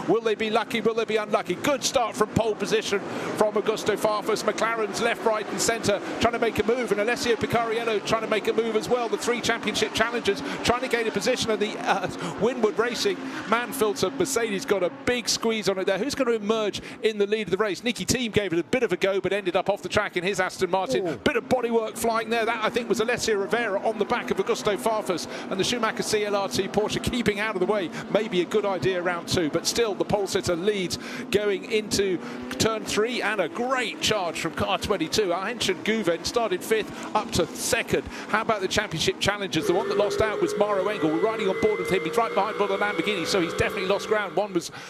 Will they be lucky? Will they be unlucky? Good start from pole position from Augusto Farfus. McLaren's left, right and centre trying to make a move, and Alessio Picariello trying to make a move as well. The three championship challengers trying to gain a position, and the Winwood Racing Manfilter Mercedes got a big squeeze on it there. Who's going to emerge in the lead of the race? Nicky Thiem gave it a bit of a go, but ended up off the track in his Aston Martin. Ooh. Bit of bodywork flying there. That, I think, was Alessio Rivera on the back of Augusto Farfus, and the Schumacher CLRT Porsche keeping out of the way. Maybe a good idea round two, but still the pole sitter leads going into turn 3, and a great charge from car 22. Our Henschen Guven started 5th up to 2nd. How about the championship challengers? The one that lost out was Maro Engel. We're riding on board with him. He's right behind the Lamborghini, so he's definitely lost ground.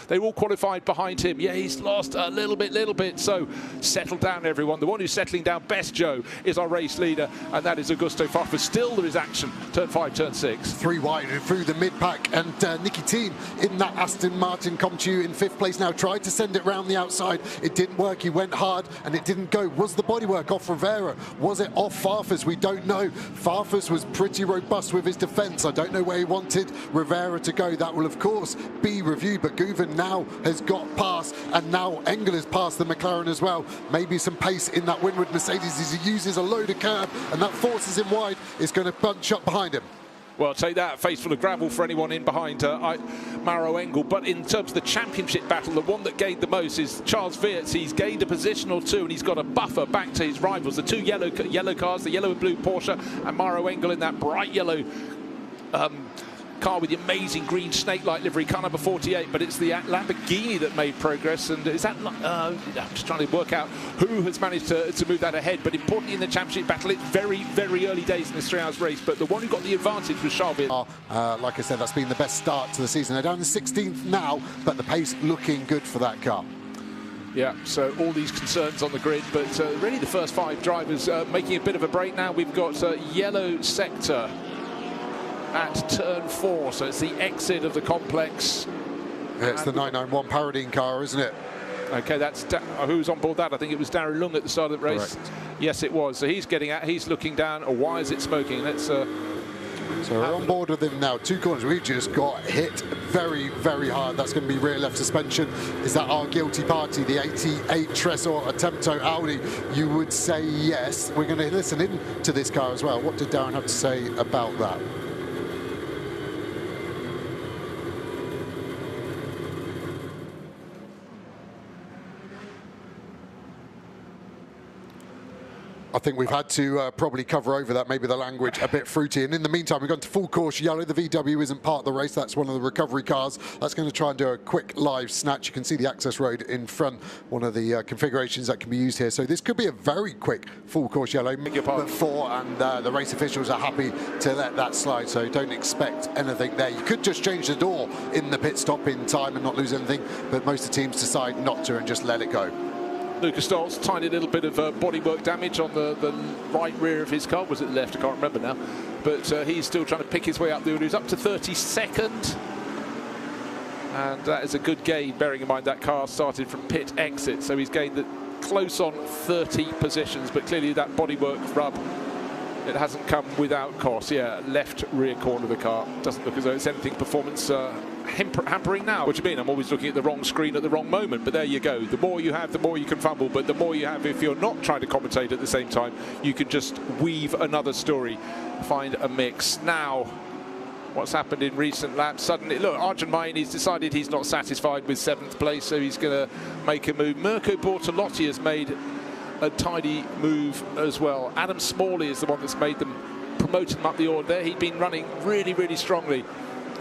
They were all qualified behind him. Yeah, he's lost a little bit. So settle down, everyone. The one who's settling down best, Joe, is our race leader, and that is Augusto Farfus. Still there is action. Turn 5, turn 6. 3 wide through the mid-pack, and Nicky Thiem in that Aston Martin Comtu in 5th place now. Tried to send it round the outside. It didn't work. He went hard and it didn't go. Was the bodywork off Rivera? Was it off Farfus? We don't know. Farfus was pretty robust with his defence. I don't know where he wanted Rivera to go. That will, of course, be reviewed, but Guven now has got past, and now Engel has passed the McLaren as well. Maybe some pace in that Winwood Mercedes as he uses a load of curb, and that forces him wide. It's going to bunch up behind him. Well, take that, face full of gravel for anyone in behind Maro Engel. But in terms of the championship battle, the one that gained the most is Charles Weerts. He's gained a position or two, and he's got a buffer back to his rivals. The two yellow cars, the yellow and blue Porsche, and Maro Engel in that bright yellow car with the amazing green snake-like livery, car number 48, but it's the Lamborghini that made progress. And is that I'm just trying to work out who has managed to move that ahead. But importantly in the championship battle, it's very early days in this 3 hours race, but the one who got the advantage was Charles Weerts. Like I said, that's been the best start to the season. They're down to 16th now, but the pace looking good for that car. Yeah, so all these concerns on the grid, but really the first 5 drivers making a bit of a break now. We've got yellow sector at turn 4, so it's the exit of the complex. Yeah, it's the 991 Paradine car, isn't it? Okay, that's who's on board that? I think it was Darren Lung at the start of the race. Correct. Yes, it was. So he's getting out, he's looking down. Oh, why is it smoking? Let's. So we're on board with him now. 2 corners. We just got hit very hard. That's going to be rear left suspension. Is that our guilty party? The 88 Tresor Attempto Audi? You would say yes. We're going to listen in to this car as well. What did Darren have to say about that? I think we've had to probably cover over that, maybe the language a bit fruity. And in the meantime, we've gone to full course yellow. The VW isn't part of the race. That's one of the recovery cars. That's going to try and do a quick live snatch. You can see the access road in front, one of the configurations that can be used here. So this could be a very quick full course yellow. But 4, and the race officials are happy to let that slide. So don't expect anything there. You could just change the door in the pit stop in time and not lose anything. But most of the teams decide not to and just let it go. Lucas Stoltz, tiny little bit of bodywork damage on the right rear of his car. Was it the left? I can't remember now. But he's still trying to pick his way up the order. He's up to 32nd. And that is a good gain, bearing in mind that car started from pit exit. So he's gained close on 30 positions. But clearly that bodywork rub, it hasn't come without cost. Yeah, left rear corner of the car. Doesn't look as though it's anything performance hampering now. What do you mean? I'm always looking at the wrong screen at the wrong moment, but there you go. The more you have, the more you can fumble, but the more you have, if you're not trying to commentate at the same time, you can just weave another story, find a mix. Now, what's happened in recent laps? Suddenly, look, Arjun Maini's decided he's not satisfied with 7th place, so he's going to make a move. Mirko Bortolotti has made a tidy move as well. Adam Smalley is the one that's made them, promoted him up the order there. He'd been running really strongly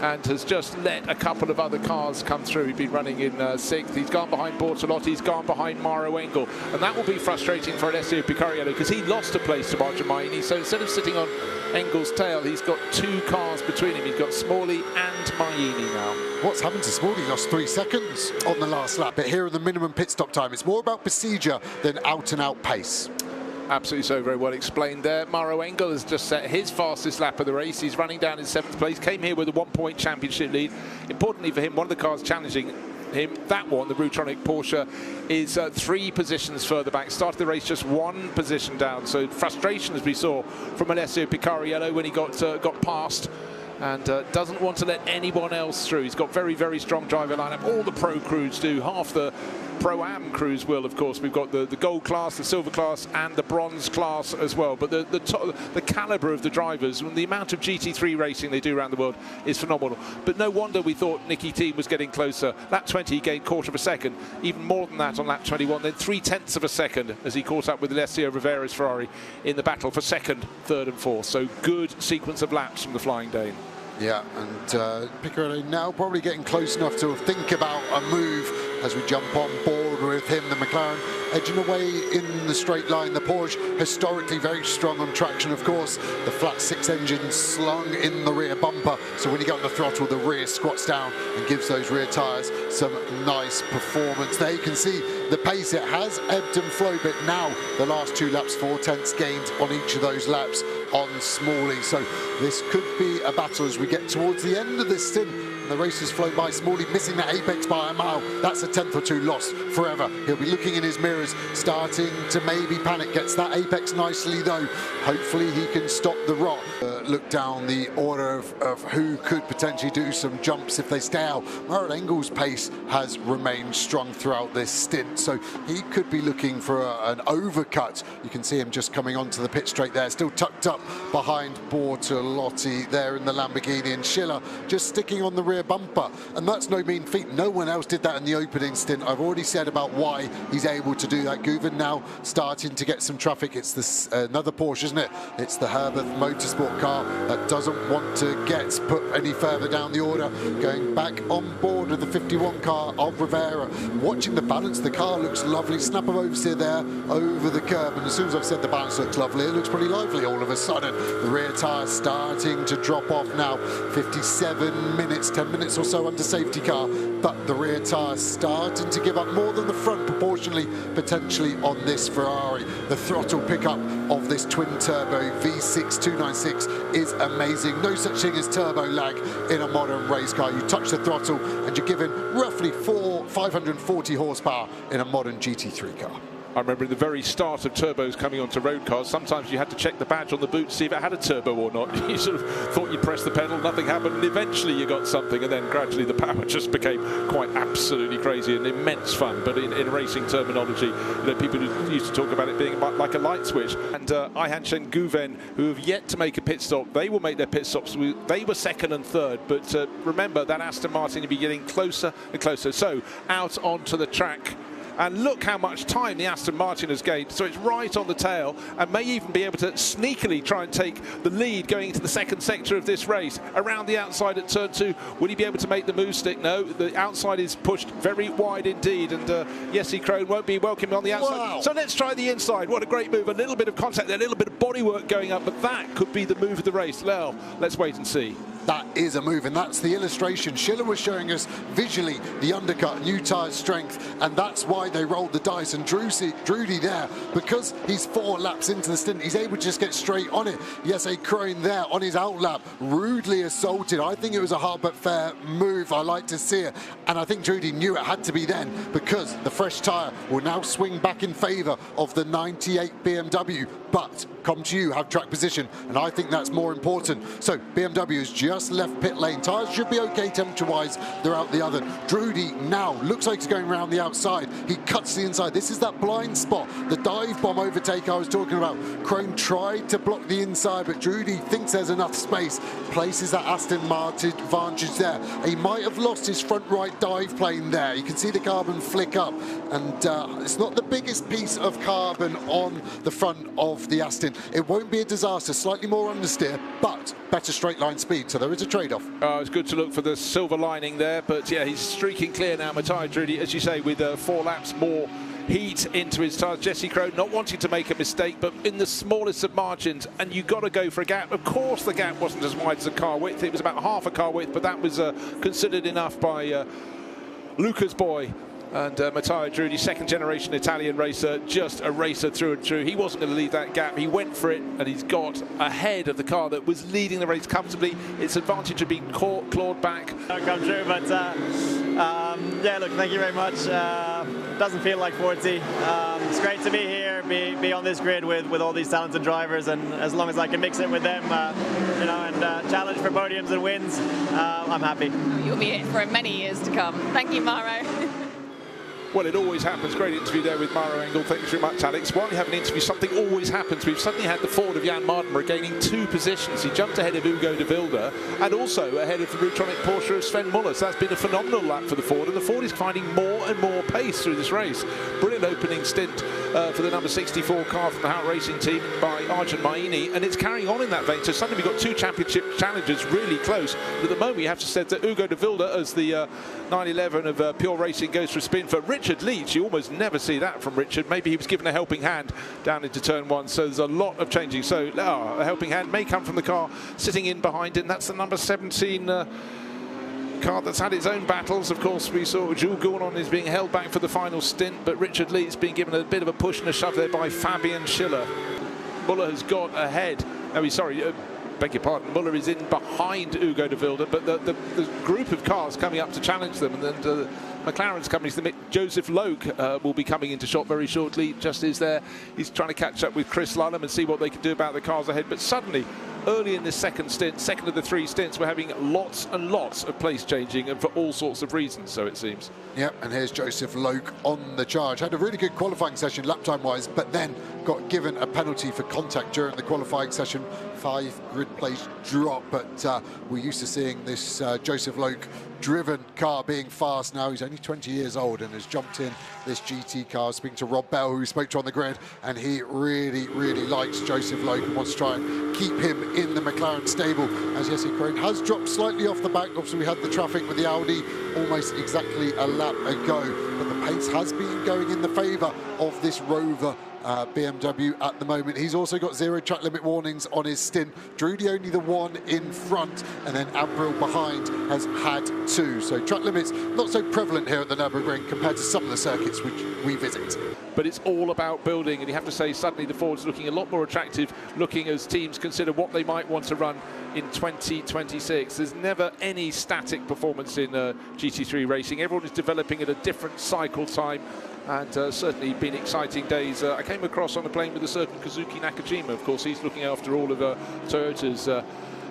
and has just let a couple of other cars come through. He'd been running in 6th. He's gone behind Bortolotti, he's gone behind Maro Engel, and that will be frustrating for Alessio Picariello because he lost a place to Arjun Maini. So instead of sitting on Engel's tail, he's got 2 cars between him. He's got Smalley and Maini now. What's happened to Smalley? He lost 3 seconds on the last lap, but here are the minimum pit stop time. It's more about procedure than out-and-out pace. Absolutely so, very well explained there. Maro Engel has just set his fastest lap of the race. He's running down in 7th place, came here with a 1-point championship lead. Importantly for him, one of the cars challenging him, that one, the Rutronic Porsche, is 3 positions further back. Started the race just 1 position down. So frustration, as we saw from Alessio Picariello when he got past and doesn't want to let anyone else through. He's got very, very strong driver lineup. All the pro crews do. Half the Pro-Am crews will, of course. We've got the gold class, the silver class, and the bronze class as well. But the calibre of the drivers and the amount of GT3 racing they do around the world is phenomenal. But no wonder we thought Nicky Team was getting closer. Lap 20, he gained quarter of a second. Even more than that on lap 21, then 3/10 of a second as he caught up with Alessio Rivera's Ferrari in the battle for second, third and fourth. So good sequence of laps from the Flying Dane. Yeah, and Picarelli now probably getting close enough to think about a move as we jump on board with him. The McLaren edging away in the straight line. The Porsche historically very strong on traction, of course. The flat six engine slung in the rear bumper, so when you get on the throttle, the rear squats down and gives those rear tyres some nice performance. There you can see the pace. It has ebbed and flowed, but now the last 2 laps, 4/10 gained on each of those laps on Smalley. So this could be a battle as we get towards the end of this stint. The race has flown by. Smalley missing that apex by a mile. That's a 10th or 2 lost forever. He'll be looking in his mirrors, starting to maybe panic. Gets that apex nicely though. Hopefully he can stop the rot. Look down the order of who could potentially do some jumps if they stay out. Murray Engel's pace has remained strong throughout this stint, so he could be looking for an overcut. You can see him just coming onto the pit straight there, still tucked up behind Bortolotti there in the Lamborghini, and Schiller just sticking on the rear bumper, and that's no mean feat. No one else did that in the opening stint. I've already said about why he's able to do that. Guven now starting to get some traffic. It's this another Porsche, isn't it? It's the Herbert Motorsport car that doesn't want to get put any further down the order. Going back on board with the 51 car of Rivera. Watching the balance, the car looks lovely. Snap of oversteer there over the curb, and as soon as I've said the balance looks lovely, it looks pretty lively all of a sudden. The rear tyre starting to drop off now. 57 minutes, 10 minutes or so under safety car, but the rear tyre starting to give up more than the front proportionally, potentially on this Ferrari. The throttle pickup of this twin-turbo V6 296 is amazing. No such thing as turbo lag in a modern race car. You touch the throttle and you're given roughly 540 horsepower in a modern GT3 car. I remember in the very start of turbos coming onto road cars, sometimes you had to check the badge on the boot to see if it had a turbo or not. You sort of thought you pressed the pedal, nothing happened, and eventually you got something, and then gradually the power just became quite absolutely crazy and immense fun. But in racing terminology, people used to talk about it being like a light switch. And Ayhancan and Guven, who have yet to make a pit stop, they will make their pit stops. They were second and third, but remember that Aston Martin will be getting closer and closer. So out onto the track. And look how much time the Aston Martin has gained. So it's right on the tail and may even be able to sneakily try and take the lead going into the second sector of this race. Around the outside at turn 2, will he be able to make the move stick? No, the outside is pushed very wide indeed. And Jesse Krohn won't be welcome on the outside. Wow. So let's try the inside. What a great move. A little bit of contact there, a little bit of bodywork going up. But that could be the move of the race. Well, let's wait and see. That is a move, and that's the illustration. Schiller was showing us visually the undercut, new tyre strength, and that's why they rolled the dice. And Drudy there, because he's 4 laps into the stint, he's able to just get straight on it. Yes, a Krohn there on his outlap, rudely assaulted. I think it was a hard but fair move. I like to see it, and I think Drudy knew it had to be then, because the fresh tyre will now swing back in favour of the 98 BMW. But come to you, have track position, and I think that's more important. So BMW has just left pit lane. Tyres should be okay temperature-wise. They're out the other. Drudy now looks like he's going around the outside. He cuts the inside. This is that blind spot, the dive bomb overtake I was talking about. Krohn tried to block the inside, but Drudy thinks there's enough space. Places that Aston Martin advantage there. He might have lost his front right dive plane there. You can see the carbon flick up, and it's not the biggest piece of carbon on the front of the Aston. It won't be a disaster, slightly more understeer, but better straight line speed, so there is a trade-off. It's good to look for the silver lining there, but yeah, he's streaking clear now. Matthias Drudy, as you say, with 4 laps more heat into his tyres. Jesse Krohn not wanting to make a mistake, but in the smallest of margins, and you've got to go for a gap. Of course the gap wasn't as wide as a car width, it was about half a car width, but that was considered enough by Luca's boy. And Matteo Drudy, second generation Italian racer, just a racer through and through. He wasn't going to leave that gap. He went for it, and he's got ahead of the car that was leading the race comfortably. Its advantage of being clawed back. Come true, but Yeah, look, thank you very much. Doesn't feel like 40. It's great to be here, be on this grid with all these talented drivers, and as long as I can mix it with them, you know, and challenge for podiums and wins, I'm happy. You'll be here for many years to come. Thank you, Mauro. Well, it always happens. Great interview there with Mauro Engel. Thanks very much, Alex. While we have an interview, something always happens. We've suddenly had the Ford of Jan Mardenborough gaining 2 positions. He jumped ahead of Hugo de Wilde and also ahead of the Rutronic Porsche of Sven Muller. So that's been a phenomenal lap for the Ford, and the Ford is finding more and more pace through this race. Brilliant opening stint for the number 64 car from the Howell Racing team by Arjun Maini, and it's carrying on in that vein. So suddenly we've got 2 championship challengers really close. But at the moment, you have to say that Hugo de Wilde, as the 911 of Pure Racing, goes for a spin for Richard Leach. You almost never see that from Richard. Maybe he was given a helping hand down into turn 1, so there's a lot of changing. So a helping hand may come from the car sitting in behind him. That's the number 17 car that's had its own battles. Of course, we saw Jules Gournon is being held back for the final stint, but Richard Leach being given a bit of a push and a shove there by Fabian Schiller. Muller has got ahead. No, sorry, beg your pardon, Muller is in behind Hugo de Wilde, but the group of cars coming up to challenge them, and then McLaren's coming to the mix. Joseph Logue will be coming into shot very shortly. Just is there. He's trying to catch up with Chris Lulham and see what they can do about the cars ahead. But suddenly, early in this second stint, second of the 3 stints, we're having lots and lots of place changing, and for all sorts of reasons, so it seems. Yep, and here's Joseph Logue on the charge. Had a really good qualifying session lap time wise, but then got given a penalty for contact during the qualifying session. 5 grid place drop, but we're used to seeing this Joseph Logue driven car being fast now. He's only 20 years old and has jumped in this GT car. Speaking to Rob Bell, who we spoke to on the grid, and he really, really likes Joseph Logue and wants to try and keep him in the McLaren stable. As Jesse Krohn has dropped slightly off the back. Obviously, we had the traffic with the Audi almost exactly a lap ago, but the pace has been going in the favour of this Rover BMW at the moment. He's also got 0 track limit warnings on his stint. Drudy only the 1 in front, and then Abril behind has had 2. So track limits not so prevalent here at the Nürburgring compared to some of the circuits which we visit. But it's all about building, and you have to say suddenly the Ford's looking a lot more attractive, looking as teams consider what they might want to run in 2026. There's never any static performance in GT3 racing. Everyone is developing at a different cycle time, and certainly been exciting days. I came across on a plane with a certain Kazuki Nakajima. Of course, he's looking after all of Toyota's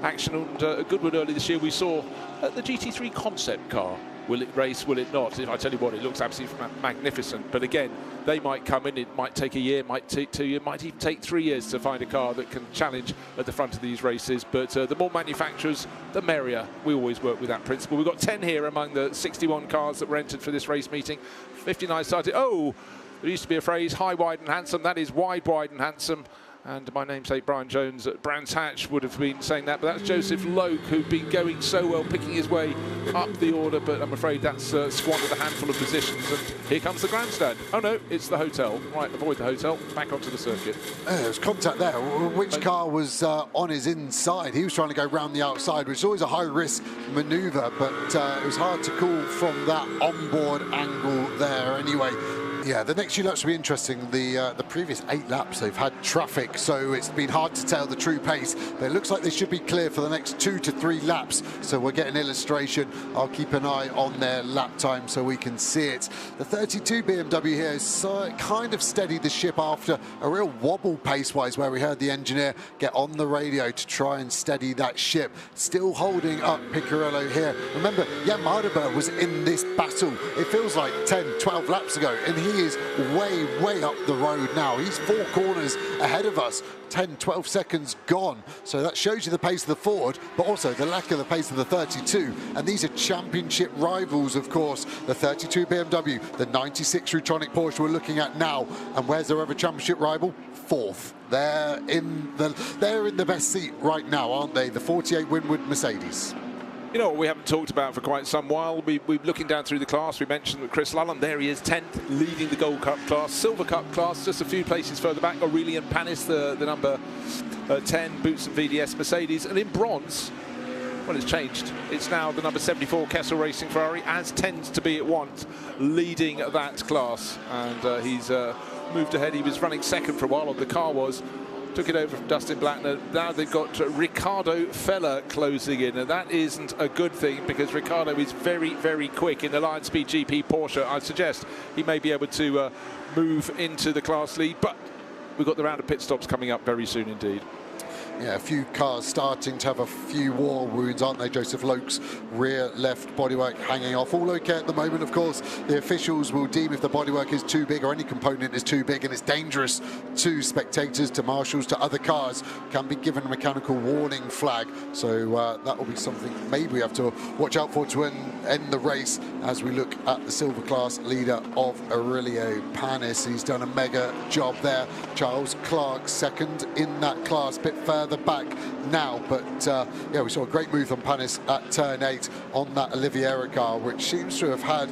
action. And at Goodwood early this year, we saw the GT3 concept car. Will it race, will it not? I tell you what, it looks absolutely magnificent. But again, they might come in, it might take a year, might take 2 years, might even take 3 years to find a car that can challenge at the front of these races. But the more manufacturers, the merrier. We always work with that principle. We've got 10 here among the 61 cars that were entered for this race meeting. 59 started. Oh, there used to be a phrase, high, wide and handsome. That is wide, wide and handsome. And my namesake Brian Jones at Brands Hatch would have been saying that, but that's Joseph Logue, who'd been going so well, picking his way up the order, but I'm afraid that's squandered a handful of positions. And here comes the grandstand. Oh no, it's the hotel. Right, avoid the hotel, back onto the circuit. There was contact there. Which car was on his inside? He was trying to go round the outside, which is always a high-risk manoeuvre, but it was hard to call from that onboard angle there anyway. Yeah, the next few laps will be interesting. The previous 8 laps they've had traffic, so it's been hard to tell the true pace, but it looks like they should be clear for the next 2 to 3 laps, so we'll get an illustration. I'll keep an eye on their lap time so we can see it. The 32 BMW here has kind of steadied the ship after a real wobble pace-wise, where we heard the engineer get on the radio to try and steady that ship. Still holding up Piccarello here. Remember, Jan Mardenborough was in this battle, it feels like 10, 12 laps ago, and he is way up the road now. He's 4 corners ahead of us, 10, 12 seconds gone. So that shows you the pace of the Ford, but also the lack of the pace of the 32. And these are championship rivals, of course. The 32 BMW, the 96 Rutronic Porsche we're looking at now. And where's their other championship rival? 4th. They're in the best seat right now, aren't they? The 48 Winwood Mercedes. You know what we haven't talked about for quite some while? We're looking down through the class. We mentioned that Chris Lulham, there he is, 10th, leading the Gold Cup class. Silver Cup class, just a few places further back. Aurelian Panis, the number 10 Boots and VDS Mercedes. And in bronze, well, it's changed. It's now the number 74 Kessel Racing Ferrari, as tends to be at once, leading that class. And he's moved ahead. He was running second for a while, or the car was, took it over from Dustin Blattner. Now they've got Riccardo Feller closing in, and that isn't a good thing because Riccardo is very, very quick in the Lion Speed GP Porsche. I suggest he may be able to move into the class lead, but we've got the round of pit stops coming up very soon indeed. Yeah, a few cars starting to have a few war wounds, aren't they? Joseph Loke's rear left bodywork hanging off. All okay at the moment, of course. The officials will deem if the bodywork is too big or any component is too big and it's dangerous to spectators, to marshals, to other cars, can be given a mechanical warning flag. So that will be something maybe we have to watch out for to end the race as we look at the silver class leader of Aurelio Panis. He's done a mega job there. Charles Clark second in that class, bit further back now, but yeah, we saw a great move from Panis at turn 8 on that Oliveira car, which seems to have had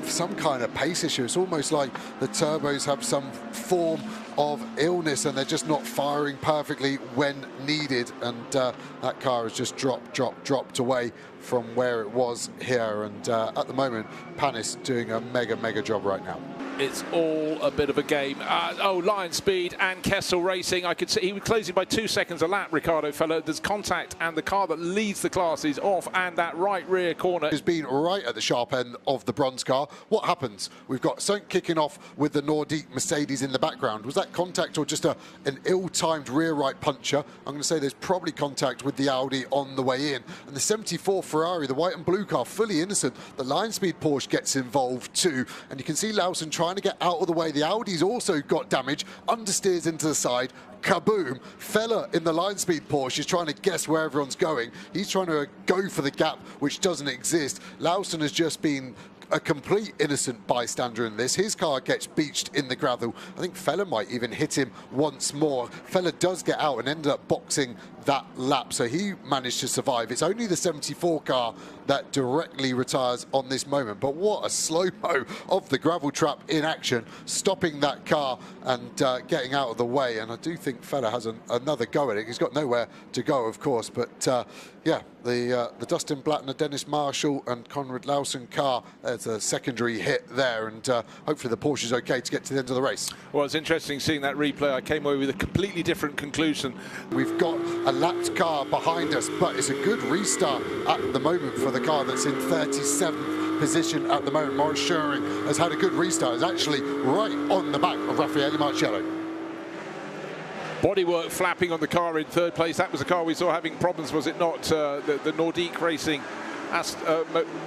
some kind of pace issue. It's almost like the turbos have some form of illness and they're just not firing perfectly when needed, and that car has just dropped away from where it was here, and at the moment Panis doing a mega job right now. It's all a bit of a game. Oh, Lion Speed and Kessel Racing. I could see he was closing by 2 seconds a lap, Riccardo Feller. There's contact and the car that leads the class is off, and that right rear corner has been right at the sharp end of the bronze car. What happens? We've got something kicking off with the Nordique Mercedes in the background. Was that contact or just an ill-timed rear right puncher? I'm going to say there's probably contact with the Audi on the way in. And the 74 Ferrari, the white and blue car, fully innocent. The Lion Speed Porsche gets involved too. And you can see Lawson trying to get out of the way. The Audi's also got damage, understeers into the side, kaboom. Feller in the Lion Speed Porsche is trying to guess where everyone's going. He's trying to go for the gap which doesn't exist. Lawson has just been a complete innocent bystander in this. His car gets beached in the gravel. I think Feller might even hit him once more. Feller does get out and ended up boxing that lap, so he managed to survive. It's only the 74 car that directly retires on this moment, but what a slow-mo of the gravel trap in action, stopping that car and getting out of the way. And I do think Feller has another go at it. He's got nowhere to go, of course, but yeah, the Dustin Blattner, Dennis Marshall and Conrad Lawson car, there's a secondary hit there, and hopefully the Porsche is okay to get to the end of the race. Well, it's interesting seeing that replay. I came away with a completely different conclusion. We've got a lapped car behind us, but it's a good restart at the moment for the car that's in 37th position at the moment. Maurice Scheuring has had a good restart. It's actually right on the back of Raffaele Marciello. Bodywork flapping on the car in third place. That was the car we saw having problems, was it not? The Nordique Racing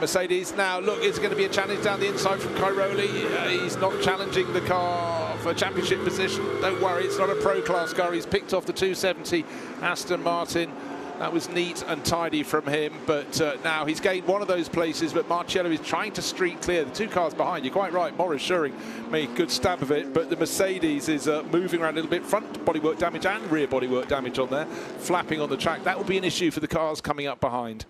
Mercedes. Now, look, it's going to be a challenge down the inside from Cairoli. He's not challenging the car for championship position. Don't worry, it's not a pro class car. He's picked off the 270 Aston Martin. That was neat and tidy from him, but now he's gained one of those places, but Marciello is trying to streak clear. The two cars behind, you're quite right, Maurice Scheuring made a good stab of it, but the Mercedes is moving around a little bit, front bodywork damage and rear bodywork damage on there, flapping on the track. That will be an issue for the cars coming up behind.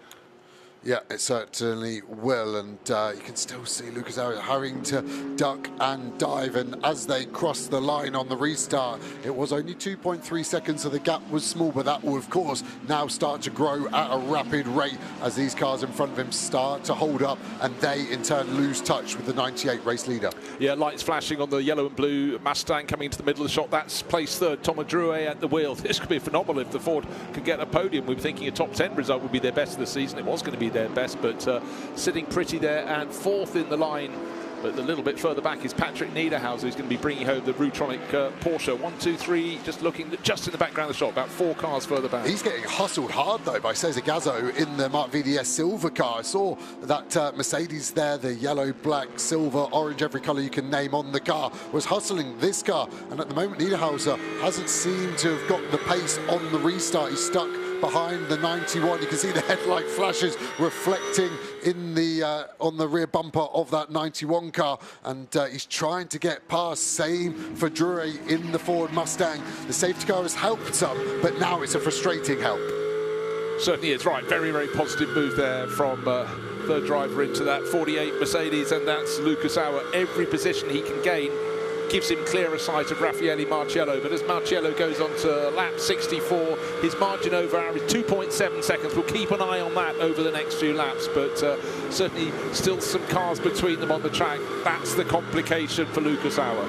Yeah, it certainly will, and you can still see Lucas Auer hurrying to duck and dive, and as they cross the line on the restart, it was only 2.3 seconds, so the gap was small, but that will, of course, now start to grow at a rapid rate as these cars in front of him start to hold up, and they, in turn, lose touch with the 98 race leader. Yeah, lights flashing on the yellow and blue Mustang coming into the middle of the shot. That's place third, Thomas Drouet at the wheel. This could be phenomenal if the Ford could get a podium. We were thinking a top 10 result would be their best of the season. It was going to be their best, but sitting pretty there, and fourth in the line, but a little bit further back is Patrick Niederhauser, who's going to be bringing home the Rutronic Porsche. 1, 2, 3, just looking just in the background of the shot, about 4 cars further back. He's getting hustled hard though by Cesar Gazzo in the Mark VDS silver car. I saw that Mercedes there, the yellow, black, silver, orange, every colour you can name on the car, was hustling this car, and at the moment Niederhauser hasn't seemed to have got the pace on the restart. He's stuck behind the 91. You can see the headlight flashes reflecting in the on the rear bumper of that 91 car, and he's trying to get past. Same for Drouet in the Ford Mustang. The safety car has helped some, but now it's a frustrating help. Certainly is, right. Very positive move there from third driver into that 48 Mercedes, and that's Lucas Auer. Every position he can gain gives him clearer sight of Raffaele Marciello, but as Marciello goes on to lap 64, his margin over Auer is 2.7 seconds. We'll keep an eye on that over the next few laps, but certainly still some cars between them on the track. That's the complication for Lucas Auer.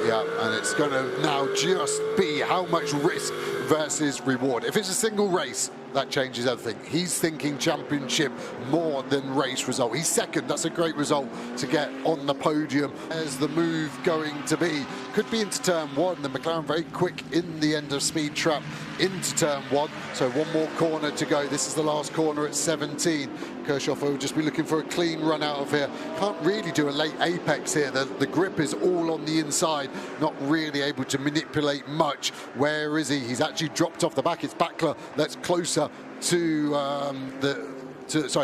Yeah, and it's going to now just be how much risk versus reward. If it's a single race, that changes everything. He's thinking championship more than race result. He's second. That's a great result to get on the podium. There's the move going to be. Could be into turn one. The McLaren very quick in the end of speed trap into turn one. So one more corner to go. This is the last corner at 17. Kirchhoff will just be looking for a clean run out of here. Can't really do a late apex here. The grip is all on the inside. Not really able to manipulate much. Where is he? He's actually dropped off the back. It's Backler that's closer to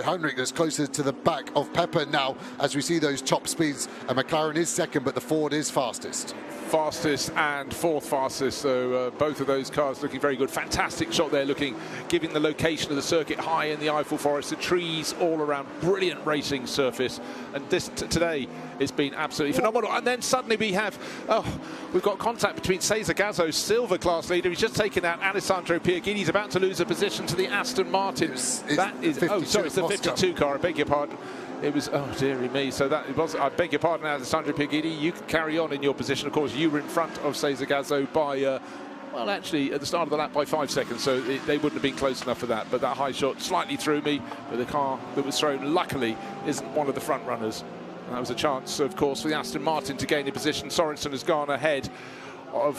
Heinrich that's closer to the back of Pepper now as we see those top speeds. And McLaren is second, but the Ford is fastest. Fastest and fourth fastest, so both of those cars looking very good. Fantastic shot there, giving the location of the circuit high in the Eiffel Forest, the trees all around, brilliant racing surface. And this today has been absolutely phenomenal. And then suddenly we've got contact between Cesar Gazzo, silver class leader. He's just taken out Alessandro Pierguidi. He's about to lose a position to the Aston Martin. It's the 52 car, I beg your pardon. It was, oh dearie me, so that it was, I beg your pardon, Alessandro Pierguidi, you can carry on in your position. Of course, you were in front of Cesar Gazzo by, well, actually, at the start of the lap by 5 seconds, so they wouldn't have been close enough for that. But that high shot slightly threw me, but the car that was thrown, luckily, isn't one of the front runners. And that was a chance, of course, for the Aston Martin to gain a position. Sorensen has gone ahead of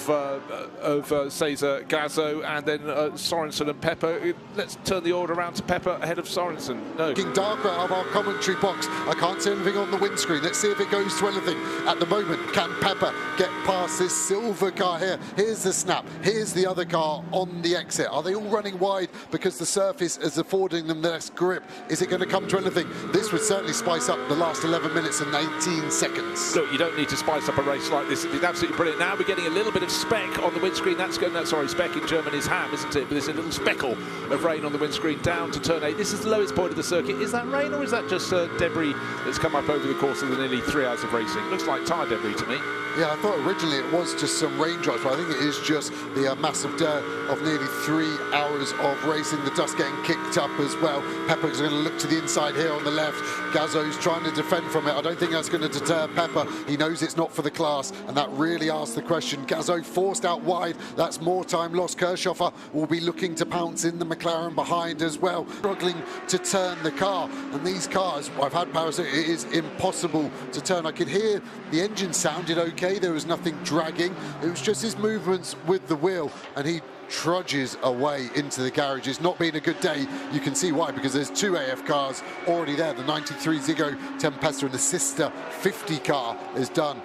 Cesar Gazzo, and then Sorensen and Pepper. Let's turn the order around to Pepper ahead of Sorensen. No. Looking darker out of our commentary box. I can't see anything on the windscreen. Let's see if it goes to anything. At the moment, can Pepper get past this silver car here? Here's the snap. Here's the other car on the exit. Are they all running wide because the surface is affording them less grip? Is it going to come to anything? This would certainly spice up the last 11 minutes and 19 seconds. Look, you don't need to spice up a race like this. It's absolutely brilliant. Now we're getting a little bit of speck on the windscreen. Speck in German is ham, isn't it? But there's a little speckle of rain on the windscreen down to turn 8. This is the lowest point of the circuit. Is that rain, or is that just debris that's come up over the course of the nearly 3 hours of racing? Looks like tyre debris to me. Yeah, I thought originally it was just some raindrops, but I think it is just the massive dirt of nearly 3 hours of racing. The dust getting kicked up as well. Pepper's going to look to the inside here on the left. Gazzo's trying to defend from it. I don't think that's going to deter Pepper. He knows it's not for the class, and that really asks the question. Gazzo forced out wide. That's more time lost. Kirchhoff will be looking to pounce in the McLaren behind as well, struggling to turn the car. And these cars, I've had power, so it is impossible to turn. I could hear the engine sounded okay. There was nothing dragging. It was just his movements with the wheel, and he trudges away into the garage. It's not been a good day. You can see why, because there's 2 AF cars already there. The 93 Ziggo Tempesta and the sister 50 car is done.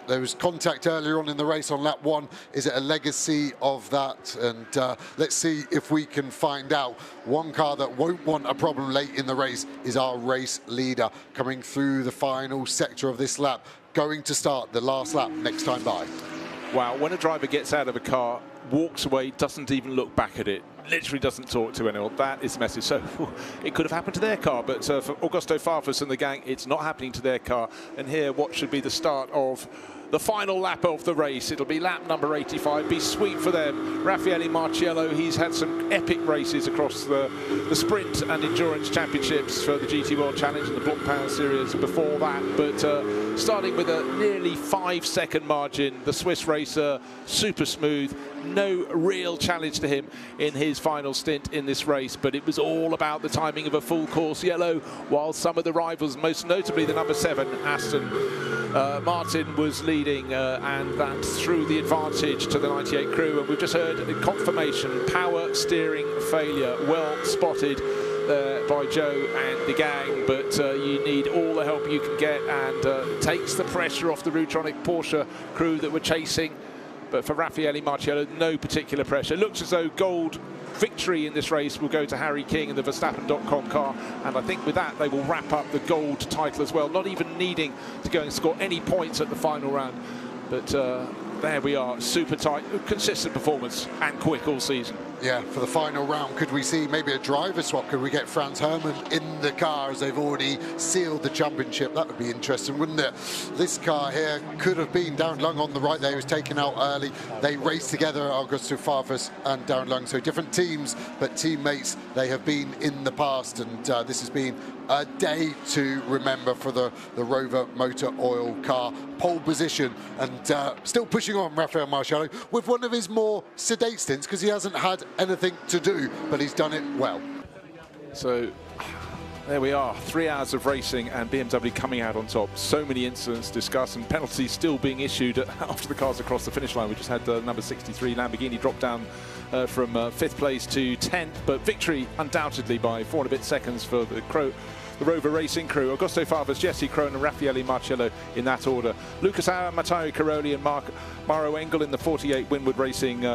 There was contact earlier on in the race on lap 1. Is it a legacy of that? And let's see if we can find out. One car that won't want a problem late in the race is our race leader coming through the final sector of this lap, going to start the last lap next time by. Wow, when a driver gets out of a car, walks away, doesn't even look back at it, literally doesn't talk to anyone, that is the message. So it could have happened to their car, but for Augusto Farfus and the gang, it's not happening to their car. And here, what should be the start of the final lap of the race. It'll be lap number 85. Be sweet for them. Raffaele Marciello, he's had some epic races across the sprint and endurance championships for the GT World Challenge and the Blancpain Series before that. But starting with a nearly 5-second margin, the Swiss racer, super smooth. No real challenge to him in his final stint in this race, but it was all about the timing of a full course yellow, while some of the rivals, most notably the number 7 Aston Martin, was leading, and that threw the advantage to the 98 crew. And we've just heard a confirmation, power steering failure, well spotted by Joe and the gang, but you need all the help you can get, and takes the pressure off the Rutronic Porsche crew that were chasing. But for Raffaele Marciello, no particular pressure. Looks as though gold victory in this race will go to Harry King and the Verstappen.com car. And I think with that, they will wrap up the gold title as well, not even needing to go and score any points at the final round. But there we are, super tight, consistent performance and quick all season. Yeah, for the final round, could we see maybe a driver swap? Could we get Franz Hermann in the car as they've already sealed the championship? That would be interesting, wouldn't it? This car here could have been Darren Lung on the right there. He was taken out early. They raced together, Augusto Farfus and Darren Lung. So different teams, but teammates they have been in the past. And this has been a day to remember for the Rover Motor Oil car. Pole position and still pushing on Raffaele Marciello with one of his more sedate stints because he hasn't had anything to do, but he's done it well. So there we are, 3 hours of racing and BMW coming out on top. So many incidents discussed and penalties still being issued after the cars across the finish line. We just had number 63 Lamborghini drop down from 5th place to 10th, but victory undoubtedly by 4 and a bit seconds for the Rover Racing crew. Augusto Farfus, Jesse Krohn and Raffaele Marciello in that order. Lucas Auer, Matteo Caroli and Mauro Engel in the 48 Winwood Racing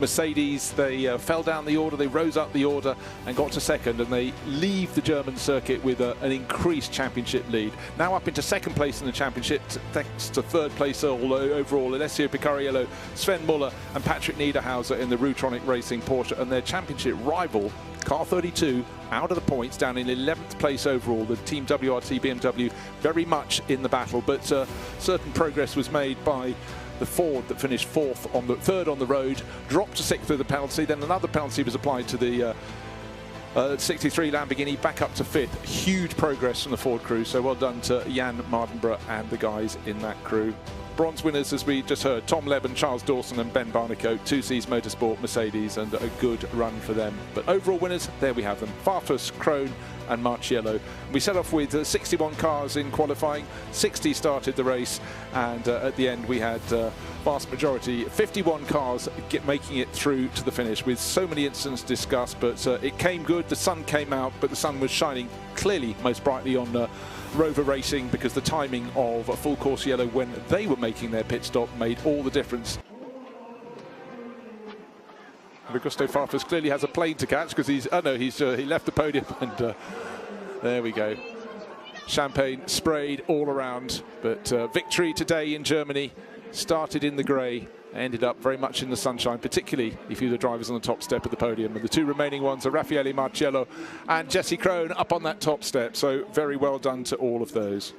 Mercedes. They fell down the order, they rose up the order and got to second, and they leave the German circuit with an increased championship lead. Now up into second place in the championship, thanks to third place overall, Alessio Picariello, Sven Muller and Patrick Niederhauser in the Rutronic Racing Porsche, and their championship rival, Car 32, out of the points, down in 11th place overall. The Team WRT BMW very much in the battle, but certain progress was made by the Ford that finished third on the road, dropped to 6th with the penalty. Then another penalty was applied to the 63 Lamborghini, back up to 5th. Huge progress from the Ford crew, so well done to Jan Mardenborough and the guys in that crew. Bronze winners, as we just heard, Tom Leben, Charles Dawson and Ben Barnicoat, 2Cs Motorsport, Mercedes, and a good run for them. But overall winners, there we have them, Farfus, Krohn and Marciello. We set off with 61 cars in qualifying, 60 started the race, and at the end we had vast majority, 51 cars making it through to the finish, with so many incidents discussed, but it came good. The sun came out, but the sun was shining clearly most brightly on Rover Racing, because the timing of a full course yellow when they were making their pit stop made all the difference. Augusto Farfus clearly has a plane to catch, because he left the podium, and there we go. Champagne sprayed all around, but victory today in Germany. Started in the grey, ended up very much in the sunshine, particularly if you're the drivers on the top step of the podium. And the two remaining ones are Raffaele Marciello and Jesse Krohn up on that top step. So very well done to all of those.